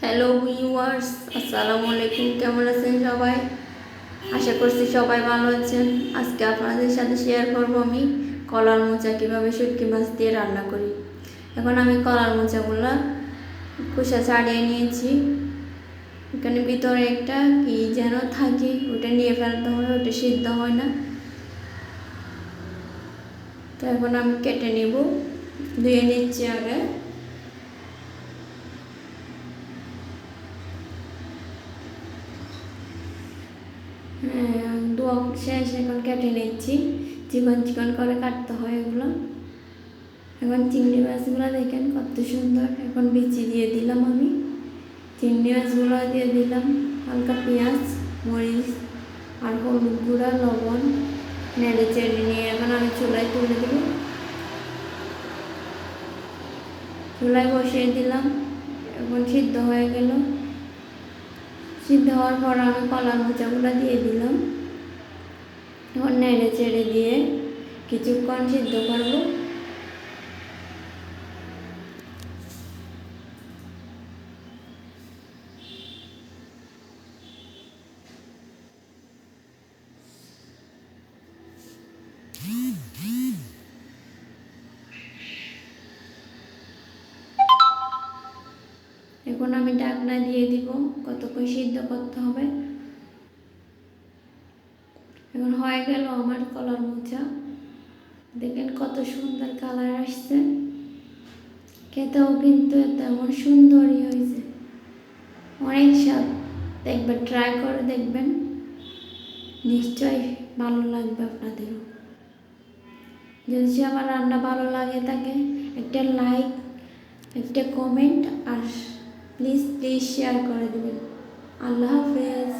Hello viewers, আসসালামু আলাইকুম। কেমন আছেন সবাই? আশা করছি সবাই ভালো আছেন। আজকে আপনাদের সাথে শেয়ার করব আমি কলার মোচা কীভাবে শুটকি মাছ দিয়ে রান্না করি। এখন আমি কলার মোচাগুলো খোসা ছাড়িয়ে নিয়েছি। এখানে ভিতরে একটা কি যেন থাকে, ওটা নিয়ে ফেলতে হয়, ওটা সিদ্ধ হয় না। তো এখন আমি কেটে নেব, ধুয়ে নিচ্ছি আগে। ধোয়া শেষ, এখন কেটে নিচ্ছি। চিকন চিকন করে কাটতে হয় এগুলো। এখন চিংড়ি মাছগুলো দেখেন কত সুন্দর। এখন বিচি দিয়ে দিলাম আমি, চিংড়ি মাছগুলো দিয়ে দিলাম, হালকা পেঁয়াজ, মরিচ আর হলুদ গুঁড়া, লবণ, নেড়ে চেড়ে নিয়ে এখন আমি চুলায় তুলে দেব। চুলায় বসিয়ে দিলাম, এখন সিদ্ধ হয়ে গেল। সিদ্ধ হওয়ার পর আমি কলার মোচাগুলো দিয়ে দিলাম। এখন নেড়ে চেড়ে দিয়ে কিছুক্ষণ সিদ্ধ করবো। এখন আমি ঢাকনা দিয়ে দিব, কতক্ষণ সিদ্ধ করতে হবে। এখন হয়ে গেল আমার কলার মোচা। দেখেন কত সুন্দর কালার আসছে, খেতেও কিন্তু তেমন সুন্দরই হয়েছে, অনেক স্বাদ। দেখবেন, ট্রাই করে দেখবেন, নিশ্চয়ই ভালো লাগবে আপনাদেরও। যদি আমার রান্না ভালো লাগে থাকে, একটা লাইক, একটা কমেন্ট আর প্লিজ শেয়ার করে দেবেন। আল্লাহ হাফেজ।